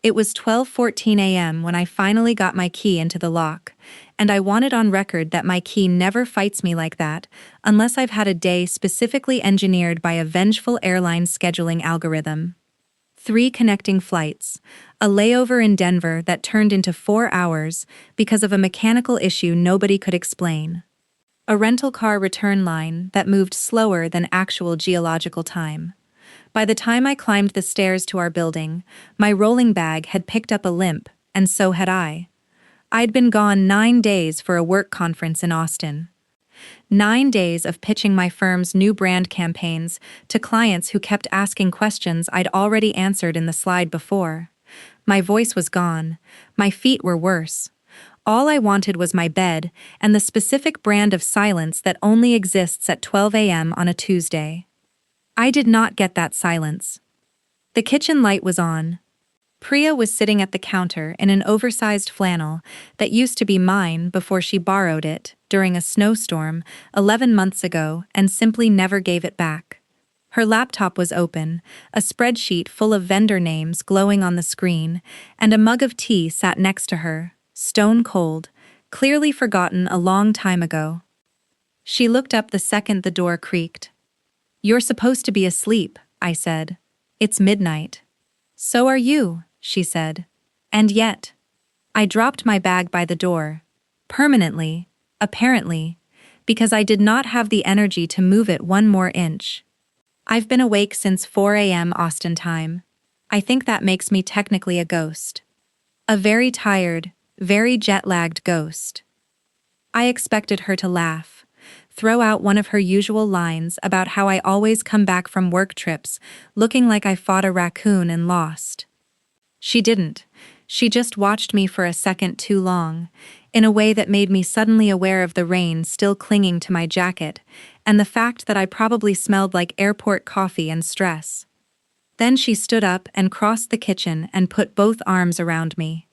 It was 12:14 a.m. when I finally got my key into the lock, and I wanted on record that my key never fights me like that unless I've had a day specifically engineered by a vengeful airline scheduling algorithm. 3 connecting flights, a layover in Denver that turned into 4 hours because of a mechanical issue nobody could explain. A rental car return line that moved slower than actual geological time. By the time I climbed the stairs to our building, my rolling bag had picked up a limp, and so had I. I'd been gone 9 days for a work conference in Austin. 9 days of pitching my firm's new brand campaigns to clients who kept asking questions I'd already answered in the slide before. My voice was gone. My feet were worse. All I wanted was my bed and the specific brand of silence that only exists at 12 a.m. on a Tuesday. I did not get that silence. The kitchen light was on. Priya was sitting at the counter in an oversized flannel that used to be mine before she borrowed it during a snowstorm 11 months ago and simply never gave it back. Her laptop was open, a spreadsheet full of vendor names glowing on the screen, and a mug of tea sat next to her, stone cold, clearly forgotten a long time ago. She looked up the second the door creaked. "You're supposed to be asleep," I said. "It's midnight." "So are you," she said. And yet. I dropped my bag by the door. Permanently, apparently, because I did not have the energy to move it one more inch. I've been awake since 4 a.m. Austin time. I think that makes me technically a ghost. A very tired, very jet-lagged ghost. I expected her to laugh, throw out one of her usual lines about how I always come back from work trips looking like I fought a raccoon and lost. She didn't. She just watched me for a second too long, in a way that made me suddenly aware of the rain still clinging to my jacket, and the fact that I probably smelled like airport coffee and stress. Then she stood up and crossed the kitchen and put both arms around me.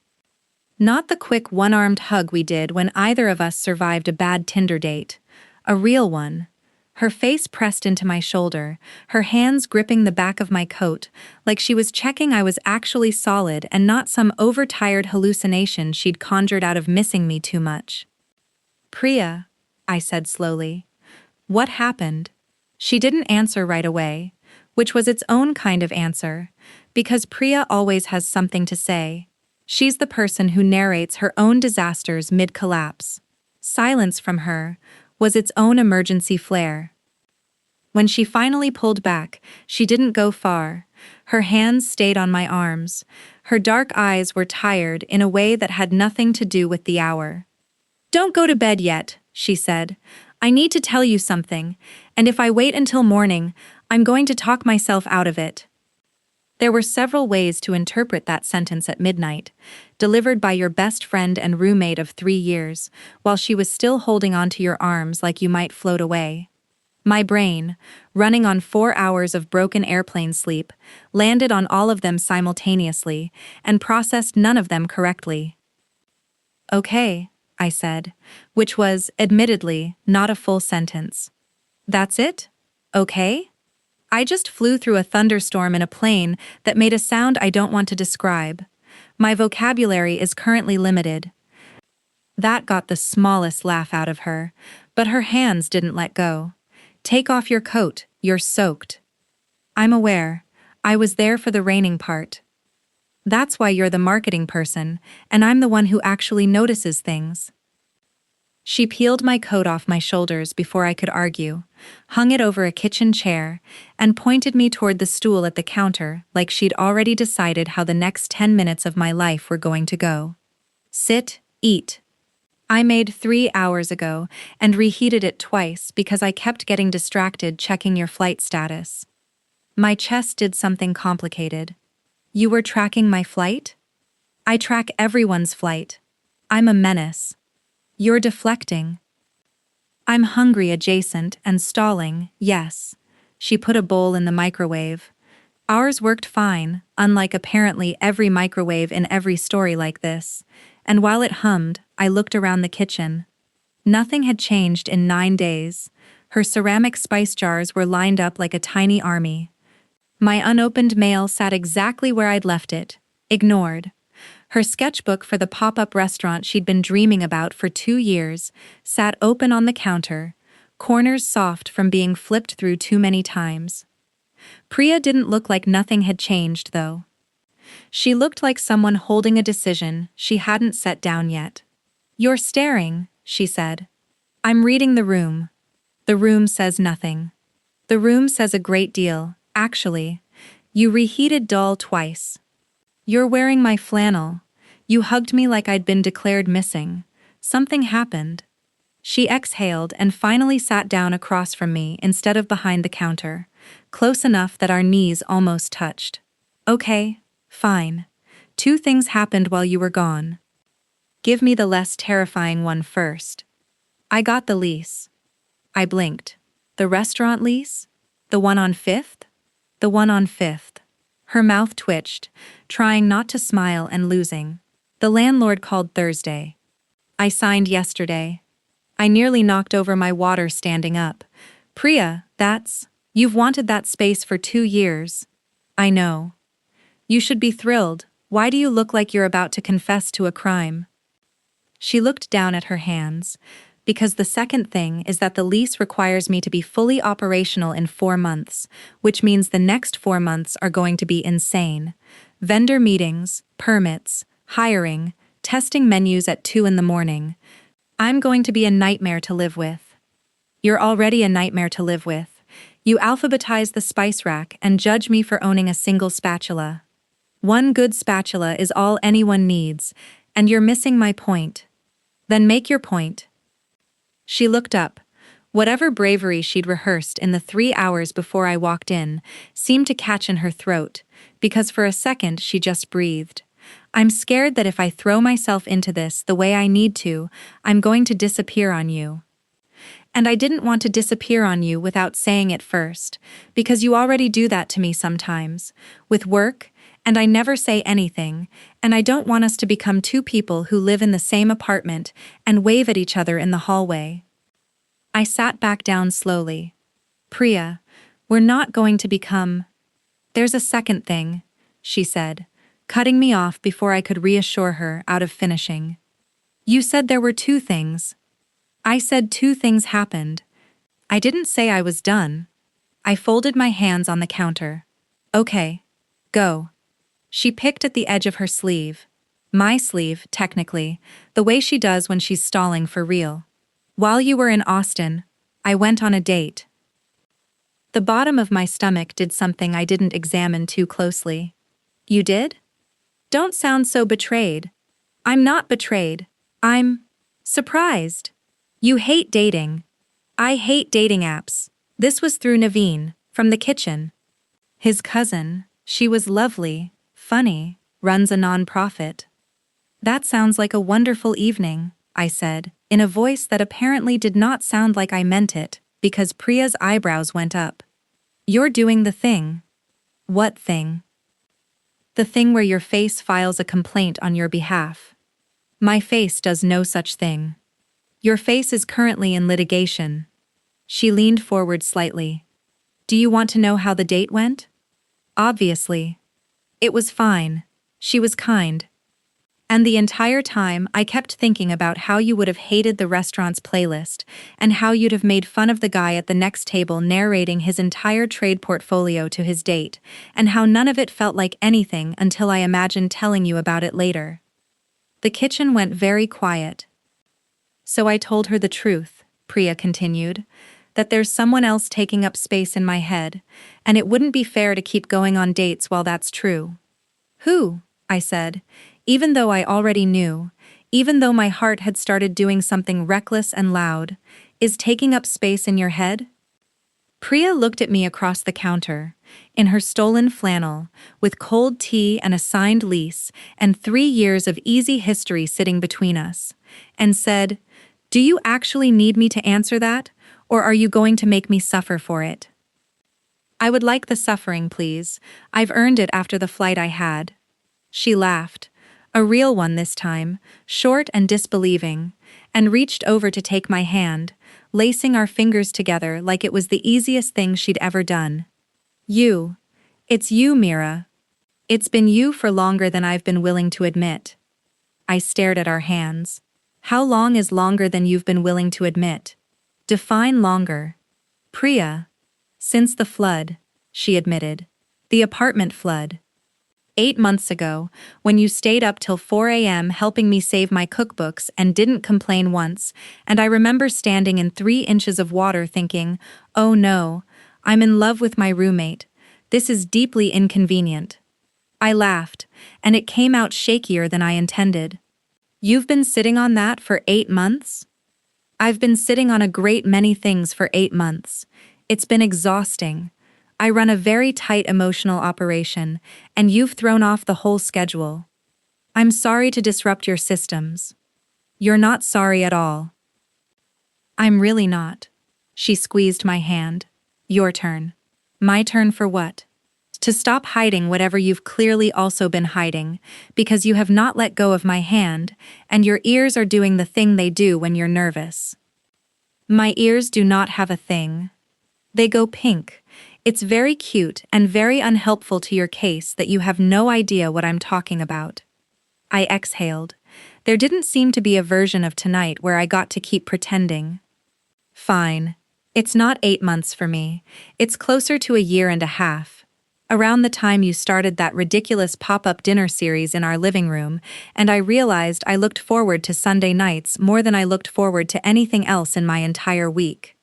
Not the quick one-armed hug we did when either of us survived a bad Tinder date. A real one. Her face pressed into my shoulder, her hands gripping the back of my coat, like she was checking I was actually solid and not some overtired hallucination she'd conjured out of missing me too much. "Priya," I said slowly. "What happened?" She didn't answer right away, which was its own kind of answer, because Priya always has something to say. She's the person who narrates her own disasters mid-collapse. Silence from her was its own emergency flare. When she finally pulled back, she didn't go far. Her hands stayed on my arms. Her dark eyes were tired in a way that had nothing to do with the hour. "Don't go to bed yet," she said. "I need to tell you something, and if I wait until morning, I'm going to talk myself out of it." There were several ways to interpret that sentence at midnight, delivered by your best friend and roommate of 3 years, while she was still holding onto your arms like you might float away. My brain, running on 4 hours of broken airplane sleep, landed on all of them simultaneously and processed none of them correctly. "Okay," I said, which was, admittedly, not a full sentence. "That's it? Okay?" I just flew through a thunderstorm in a plane that made a sound I don't want to describe. My vocabulary is currently limited. That got the smallest laugh out of her, but her hands didn't let go. "Take off your coat, you're soaked." "I'm aware. I was there for the raining part." "That's why you're the marketing person, and I'm the one who actually notices things." She peeled my coat off my shoulders before I could argue, hung it over a kitchen chair, and pointed me toward the stool at the counter like she'd already decided how the next 10 minutes of my life were going to go. "Sit, eat." I made 3 hours ago and reheated it twice because I kept getting distracted checking your flight status. My chest did something complicated. "You were tracking my flight?" "I track everyone's flight. I'm a menace." "You're deflecting." "I'm hungry adjacent and stalling, yes." She put a bowl in the microwave. Ours worked fine, unlike apparently every microwave in every story like this, and while it hummed, I looked around the kitchen. Nothing had changed in 9 days. Her ceramic spice jars were lined up like a tiny army. My unopened mail sat exactly where I'd left it, Ignored. Her sketchbook for the pop-up restaurant she'd been dreaming about for 2 years sat open on the counter, corners soft from being flipped through too many times. Priya didn't look like nothing had changed, though. She looked like someone holding a decision she hadn't set down yet. "You're staring," she said. "I'm reading the room." "The room says nothing." "The room says a great deal, actually. You reheated doll twice. You're wearing my flannel. You hugged me like I'd been declared missing. Something happened." She exhaled and finally sat down across from me instead of behind the counter, close enough that our knees almost touched. "Okay, fine. 2 things happened while you were gone. Give me the less terrifying one first." "I got the lease." I blinked. "The restaurant lease? The one on 5th? "The one on 5th. Her mouth twitched, trying not to smile and losing. "The landlord called Thursday. I signed yesterday." I nearly knocked over my water standing up. "Priya, you've wanted that space for 2 years." "I know." "You should be thrilled. Why do you look like you're about to confess to a crime?" She looked down at her hands. "Because the second thing is that the lease requires me to be fully operational in 4 months, which means the next 4 months are going to be insane. Vendor meetings, permits, hiring, testing menus at 2 in the morning. I'm going to be a nightmare to live with." "You're already a nightmare to live with. You alphabetize the spice rack and judge me for owning a single spatula. One good spatula is all anyone needs, and you're missing my point." "Then make your point." She looked up. Whatever bravery she'd rehearsed in the 3 hours before I walked in seemed to catch in her throat, because for a second she just breathed. "I'm scared that if I throw myself into this the way I need to, I'm going to disappear on you." And I didn't want to disappear on you without saying it first, because you already do that to me sometimes, with work, and I never say anything, and I don't want us to become 2 people who live in the same apartment and wave at each other in the hallway. I sat back down slowly. "Priya, we're not going to become—" "There's a second thing," she said, cutting me off before I could reassure her out of finishing. "You said there were 2 things." "I said 2 things happened. I didn't say I was done." I folded my hands on the counter. "Okay. Go." She picked at the edge of her sleeve. My sleeve, technically, the way she does when she's stalling for real. "While you were in Austin, I went on a date." The bottom of my stomach did something I didn't examine too closely. "You did?" "Don't sound so betrayed." "I'm not betrayed. I'm surprised." "You hate dating." "I hate dating apps." This was through Naveen, from the kitchen. "His cousin, she was lovely, funny, runs a non-profit." "That sounds like a wonderful evening," I said, in a voice that apparently did not sound like I meant it, because Priya's eyebrows went up. "You're doing the thing." "What thing?" "The thing where your face files a complaint on your behalf." "My face does no such thing." "Your face is currently in litigation." She leaned forward slightly. "Do you want to know how the date went?" "Obviously." "It was fine. She was kind." "And the entire time I kept thinking about how you would have hated the restaurant's playlist, and how you'd have made fun of the guy at the next table narrating his entire trade portfolio to his date, and how none of it felt like anything until I imagined telling you about it later." The kitchen went very quiet. "So I told her the truth," Priya continued, "that there's someone else taking up space in my head, and it wouldn't be fair to keep going on dates while that's true." "Who?" I said, even though I already knew, even though my heart had started doing something reckless and loud. "Is taking up space in your head?" Priya looked at me across the counter, in her stolen flannel, with cold tea and a signed lease and 3 years of easy history sitting between us, and said, "Do you actually need me to answer that, or are you going to make me suffer for it?" "I would like the suffering, please. I've earned it after the flight I had." She laughed, a real one this time, short and disbelieving, and reached over to take my hand, lacing our fingers together like it was the easiest thing she'd ever done. "You. It's you, Mira." It's been you for longer than I've been willing to admit. I stared at our hands. How long is longer than you've been willing to admit? Define longer. Priya. Since the flood, she admitted. The apartment flood. 8 months ago, when you stayed up till 4 a.m. helping me save my cookbooks and didn't complain once, and I remember standing in 3 inches of water thinking, oh no, I'm in love with my roommate. This is deeply inconvenient. I laughed, and it came out shakier than I intended. You've been sitting on that for 8 months? I've been sitting on a great many things for 8 months. It's been exhausting. I run a very tight emotional operation, and you've thrown off the whole schedule. I'm sorry to disrupt your systems. You're not sorry at all. I'm really not. She squeezed my hand. Your turn. My turn for what? To stop hiding whatever you've clearly also been hiding, because you have not let go of my hand, and your ears are doing the thing they do when you're nervous. My ears do not have a thing. They go pink. It's very cute and very unhelpful to your case that you have no idea what I'm talking about. I exhaled. There didn't seem to be a version of tonight where I got to keep pretending. Fine. It's not 8 months for me. It's closer to 1.5 years. Around the time you started that ridiculous pop-up dinner series in our living room, and I realized I looked forward to Sunday nights more than I looked forward to anything else in my entire week.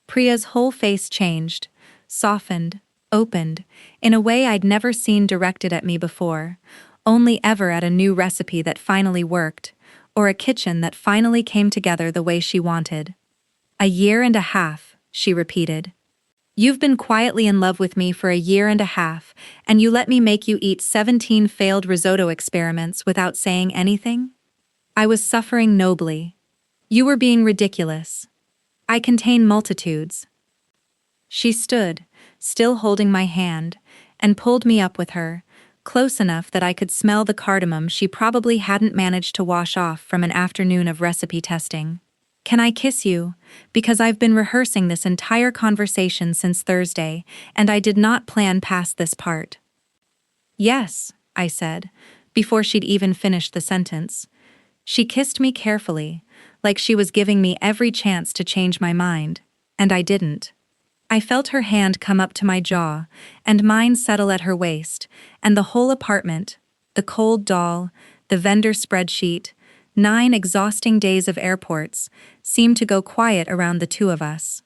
Priya's whole face changed, softened, opened, in a way I'd never seen directed at me before, only ever at a new recipe that finally worked, or a kitchen that finally came together the way she wanted. 1.5 years, she repeated. You've been quietly in love with me for 1.5 years, and you let me make you eat 17 failed risotto experiments without saying anything? I was suffering nobly. You were being ridiculous. I contain multitudes. She stood, still holding my hand, and pulled me up with her, close enough that I could smell the cardamom she probably hadn't managed to wash off from an afternoon of recipe testing. Can I kiss you? Because I've been rehearsing this entire conversation since Thursday, and I did not plan past this part. Yes, I said, before she'd even finished the sentence. She kissed me carefully, like she was giving me every chance to change my mind, and I didn't. I felt her hand come up to my jaw, and mine settle at her waist, and the whole apartment, the cold doll, the vendor spreadsheet, 9 exhausting days of airports, seemed to go quiet around the two of us.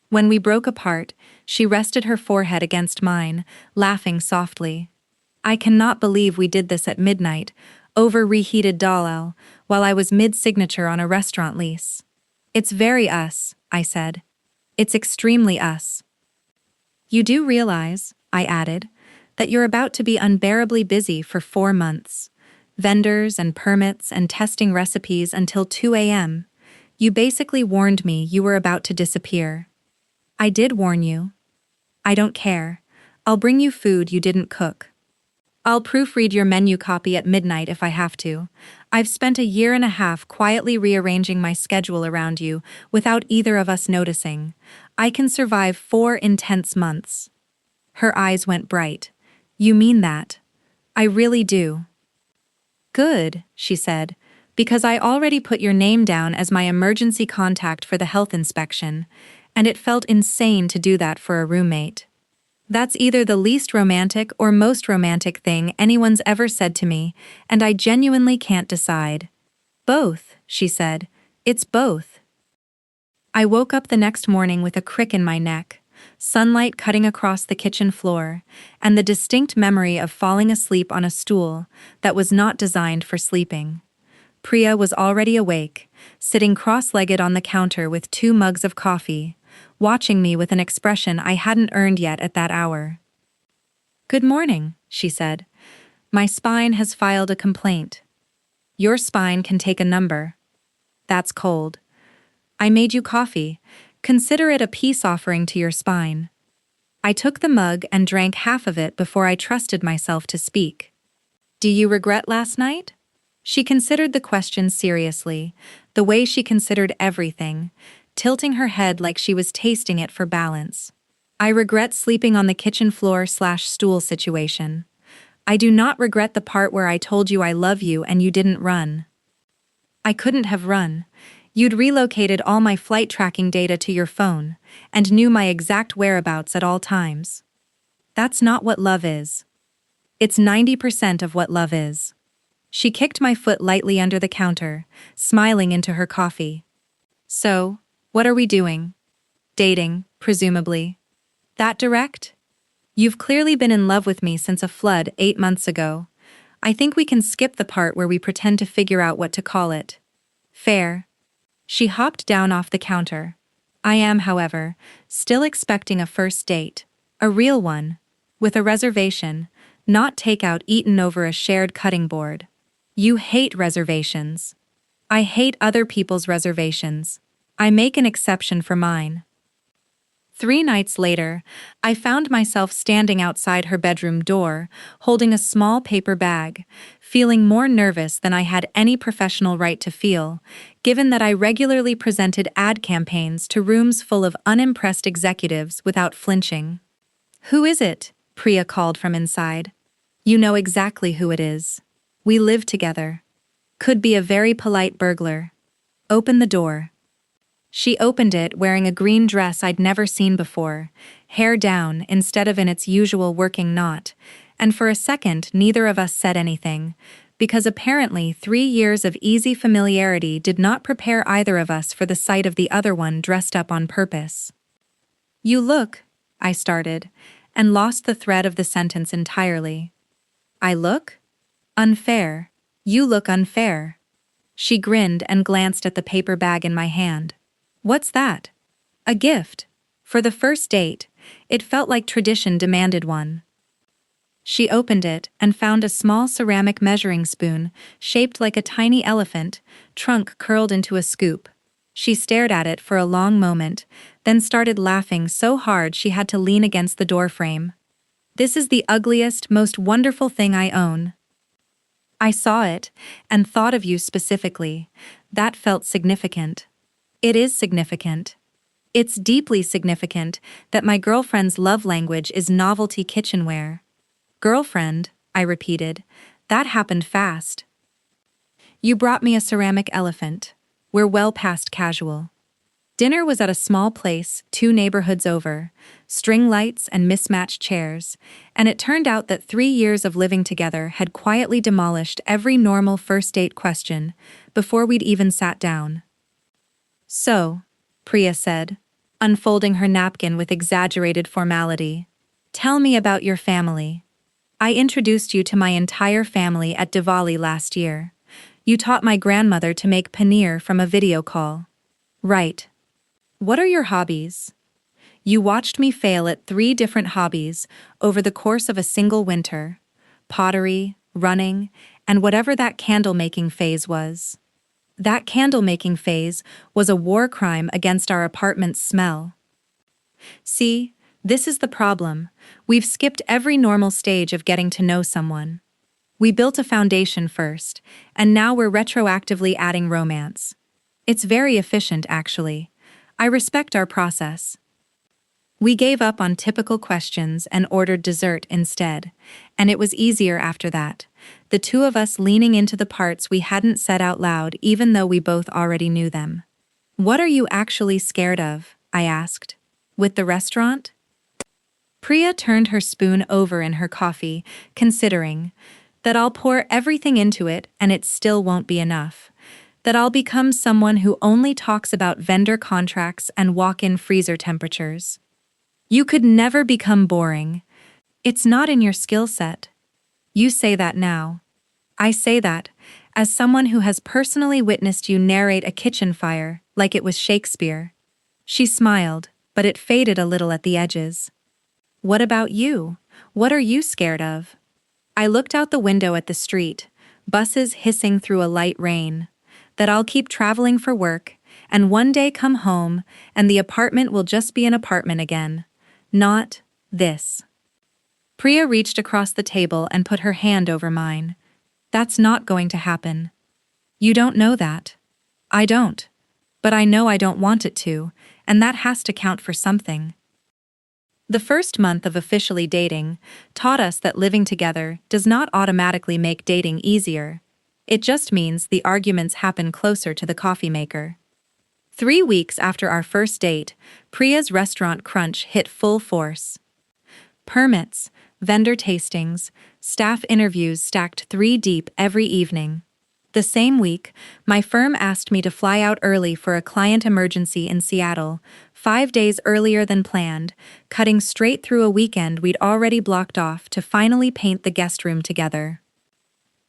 When we broke apart, she rested her forehead against mine, laughing softly. I cannot believe we did this at midnight, over reheated Dalal, while I was mid-signature on a restaurant lease. It's very us, I said. It's extremely us. You do realize, I added, that you're about to be unbearably busy for 4 months. Vendors and permits and testing recipes until 2 a.m. You basically warned me you were about to disappear. I did warn you. I don't care. I'll bring you food you didn't cook. I'll proofread your menu copy at midnight if I have to. I've spent 1.5 years quietly rearranging my schedule around you without either of us noticing. I can survive 4 intense months. Her eyes went bright. You mean that? I really do. Good, she said, because I already put your name down as my emergency contact for the health inspection, and it felt insane to do that for a roommate. That's either the least romantic or most romantic thing anyone's ever said to me, and I genuinely can't decide. Both, she said. It's both. I woke up the next morning with a crick in my neck, sunlight cutting across the kitchen floor, and the distinct memory of falling asleep on a stool that was not designed for sleeping. Priya was already awake, sitting cross-legged on the counter with 2 mugs of coffee, watching me with an expression I hadn't earned yet at that hour. Good morning, she said. My spine has filed a complaint. Your spine can take a number. That's cold. I made you coffee. Consider it a peace offering to your spine. I took the mug and drank half of it before I trusted myself to speak. Do you regret last night? She considered the question seriously, the way she considered everything, tilting her head like she was tasting it for balance. I regret sleeping on the kitchen floor/stool situation. I do not regret the part where I told you I love you and you didn't run. I couldn't have run. You'd relocated all my flight tracking data to your phone and knew my exact whereabouts at all times. That's not what love is. It's 90% of what love is. She kicked my foot lightly under the counter, smiling into her coffee. So, what are we doing? Dating, presumably. That direct? You've clearly been in love with me since a flood 8 months ago. I think we can skip the part where we pretend to figure out what to call it. Fair. She hopped down off the counter. I am, however, still expecting a first date. A real one. With a reservation, not takeout eaten over a shared cutting board. You hate reservations. I hate other people's reservations. I make an exception for mine. 3 nights later, I found myself standing outside her bedroom door, holding a small paper bag, feeling more nervous than I had any professional right to feel, given that I regularly presented ad campaigns to rooms full of unimpressed executives without flinching. Who is it? Priya called from inside. You know exactly who it is. We live together. Could be a very polite burglar. Open the door. She opened it wearing a green dress I'd never seen before, hair down instead of in its usual working knot, and for a second neither of us said anything, because apparently 3 years of easy familiarity did not prepare either of us for the sight of the other one dressed up on purpose. You look, I started, and lost the thread of the sentence entirely. I look? Unfair. You look unfair. She grinned and glanced at the paper bag in my hand. What's that? A gift. For the first date, it felt like tradition demanded one. She opened it and found a small ceramic measuring spoon, shaped like a tiny elephant, trunk curled into a scoop. She stared at it for a long moment, then started laughing so hard she had to lean against the doorframe. This is the ugliest, most wonderful thing I own. I saw it, and thought of you specifically. That felt significant. It is significant. It's deeply significant that my girlfriend's love language is novelty kitchenware. Girlfriend, I repeated. That happened fast. You brought me a ceramic elephant. We're well past casual. Dinner was at a small place 2 neighborhoods over, string lights and mismatched chairs, and it turned out that 3 years of living together had quietly demolished every normal first date question before we'd even sat down. So, Priya said, unfolding her napkin with exaggerated formality, tell me about your family. I introduced you to my entire family at Diwali last year. You taught my grandmother to make paneer from a video call. Right. What are your hobbies? You watched me fail at 3 different hobbies over the course of a single winter: pottery, running, and whatever that candle-making phase was. That candle-making phase was a war crime against our apartment's smell. See, this is the problem. We've skipped every normal stage of getting to know someone. We built a foundation first, and now we're retroactively adding romance. It's very efficient, actually. I respect our process. We gave up on typical questions and ordered dessert instead, and it was easier after that, the 2 of us leaning into the parts we hadn't said out loud even though we both already knew them. What are you actually scared of? I asked. With the restaurant? Priya turned her spoon over in her coffee, considering that I'll pour everything into it and it still won't be enough. That I'll become someone who only talks about vendor contracts and walk-in freezer temperatures. You could never become boring. It's not in your skill set. You say that now. I say that as someone who has personally witnessed you narrate a kitchen fire like it was Shakespeare. She smiled, but it faded a little at the edges. What about you? What are you scared of? I looked out the window at the street, buses hissing through a light rain. That I'll keep traveling for work, and one day come home, and the apartment will just be an apartment again. Not this. Priya reached across the table and put her hand over mine. That's not going to happen. You don't know that. I don't. But I know I don't want it to, and that has to count for something. The first month of officially dating taught us that living together does not automatically make dating easier. It just means the arguments happen closer to the coffee maker. 3 weeks after our first date, Priya's restaurant crunch hit full force. Permits, vendor tastings, staff interviews stacked 3 deep every evening. The same week, my firm asked me to fly out early for a client emergency in Seattle, 5 days earlier than planned, cutting straight through a weekend we'd already blocked off to finally paint the guest room together.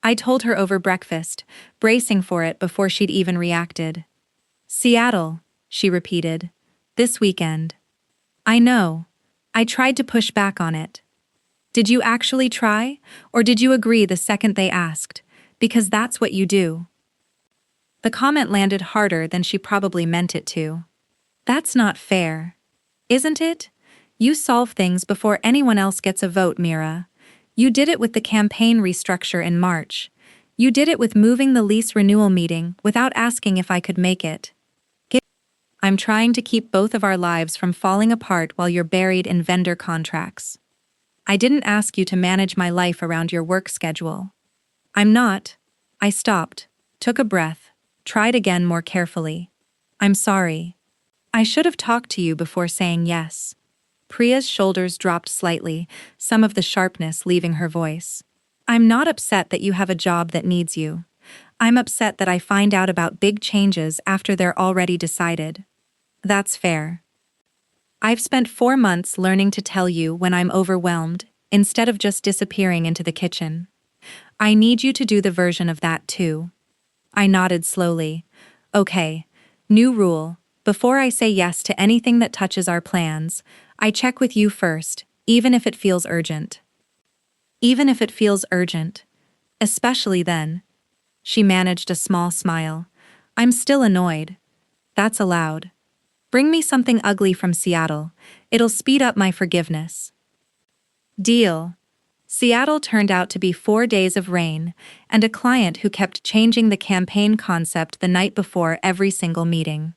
I told her over breakfast, bracing for it before she'd even reacted. Seattle, she repeated. This weekend. I know. I tried to push back on it. Did you actually try, or did you agree the second they asked? Because that's what you do. The comment landed harder than she probably meant it to. That's not fair. Isn't it? You solve things before anyone else gets a vote, Mira. You did it with the campaign restructure in March. You did it with moving the lease renewal meeting without asking if I could make it. I'm trying to keep both of our lives from falling apart while you're buried in vendor contracts. I didn't ask you to manage my life around your work schedule. I'm not. I stopped, took a breath, tried again more carefully. I'm sorry. I should have talked to you before saying yes. Priya's shoulders dropped slightly, some of the sharpness leaving her voice. I'm not upset that you have a job that needs you. I'm upset that I find out about big changes after they're already decided. That's fair. I've spent 4 months learning to tell you when I'm overwhelmed, instead of just disappearing into the kitchen. I need you to do the version of that too. I nodded slowly. Okay, new rule. Before I say yes to anything that touches our plans, I check with you first, even if it feels urgent. Even if it feels urgent. Especially then. She managed a small smile. I'm still annoyed. That's allowed. Bring me something ugly from Seattle. It'll speed up my forgiveness. Deal. Seattle turned out to be 4 days of rain, and a client who kept changing the campaign concept the night before every single meeting.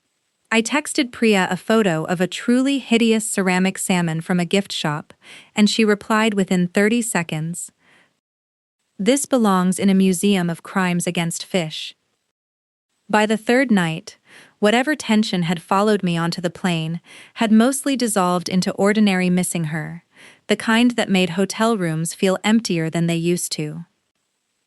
I texted Priya a photo of a truly hideous ceramic salmon from a gift shop, and she replied within 30 seconds. This belongs in a museum of crimes against fish. By the third night, whatever tension had followed me onto the plane had mostly dissolved into ordinary missing her, the kind that made hotel rooms feel emptier than they used to.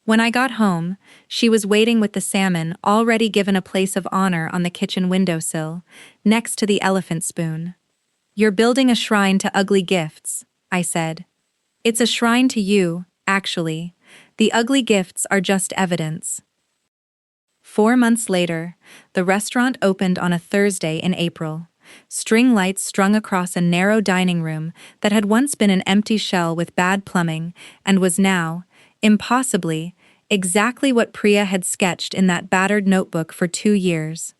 When I got home, she was waiting with the salmon already given a place of honor on the kitchen windowsill, next to the elephant spoon. You're building a shrine to ugly gifts, I said. It's a shrine to you, actually. The ugly gifts are just evidence. 4 months later, the restaurant opened on a Thursday in April. String lights strung across a narrow dining room that had once been an empty shell with bad plumbing and was now, impossibly, exactly what Priya had sketched in that battered notebook for 2 years.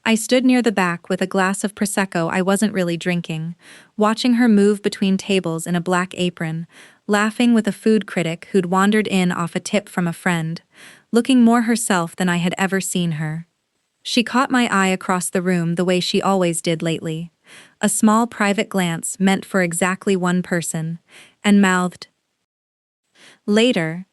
I stood near the back with a glass of Prosecco I wasn't really drinking, watching her move between tables in a black apron, laughing with a food critic who'd wandered in off a tip from a friend, looking more herself than I had ever seen her. She caught my eye across the room the way she always did lately, a small private glance meant for exactly one person, and mouthed. Later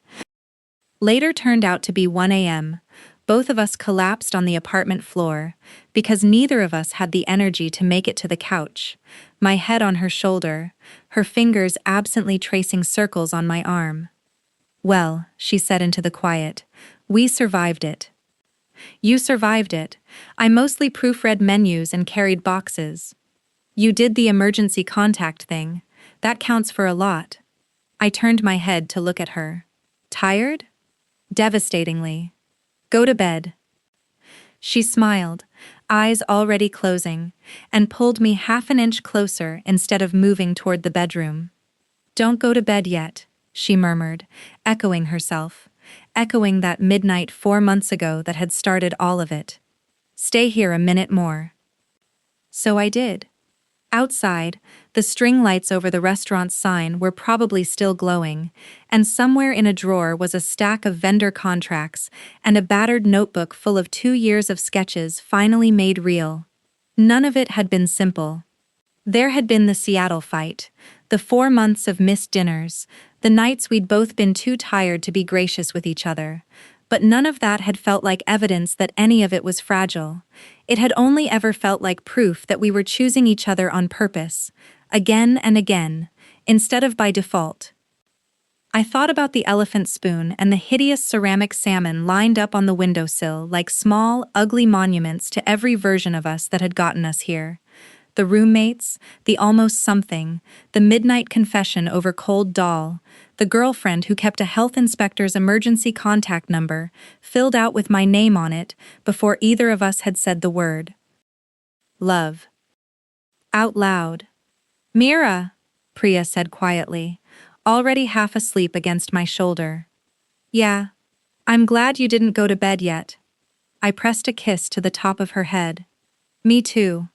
turned out to be 1 a.m. Both of us collapsed on the apartment floor, because neither of us had the energy to make it to the couch, my head on her shoulder, her fingers absently tracing circles on my arm. Well, she said into the quiet, we survived it. You survived it. I mostly proofread menus and carried boxes. You did the emergency contact thing. That counts for a lot. I turned my head to look at her. Tired? Devastatingly. Go to bed. She smiled, eyes already closing, and pulled me half an inch closer instead of moving toward the bedroom. Don't go to bed yet, she murmured, echoing herself, echoing that midnight 4 months ago that had started all of it. Stay here a minute more. So I did. Outside, the string lights over the restaurant's sign were probably still glowing, and somewhere in a drawer was a stack of vendor contracts and a battered notebook full of 2 years of sketches finally made real. None of it had been simple. There had been the Seattle fight, the 4 months of missed dinners, the nights we'd both been too tired to be gracious with each other. But none of that had felt like evidence that any of it was fragile. It had only ever felt like proof that we were choosing each other on purpose, again and again, instead of by default. I thought about the elephant spoon and the hideous ceramic salmon lined up on the windowsill like small, ugly monuments to every version of us that had gotten us here. The roommates, the almost something, the midnight confession over cold doll, the girlfriend who kept a health inspector's emergency contact number, filled out with my name on it, before either of us had said the word. Love. Out loud. Mira, Priya said quietly, already half asleep against my shoulder. Yeah. I'm glad you didn't go to bed yet. I pressed a kiss to the top of her head. Me too.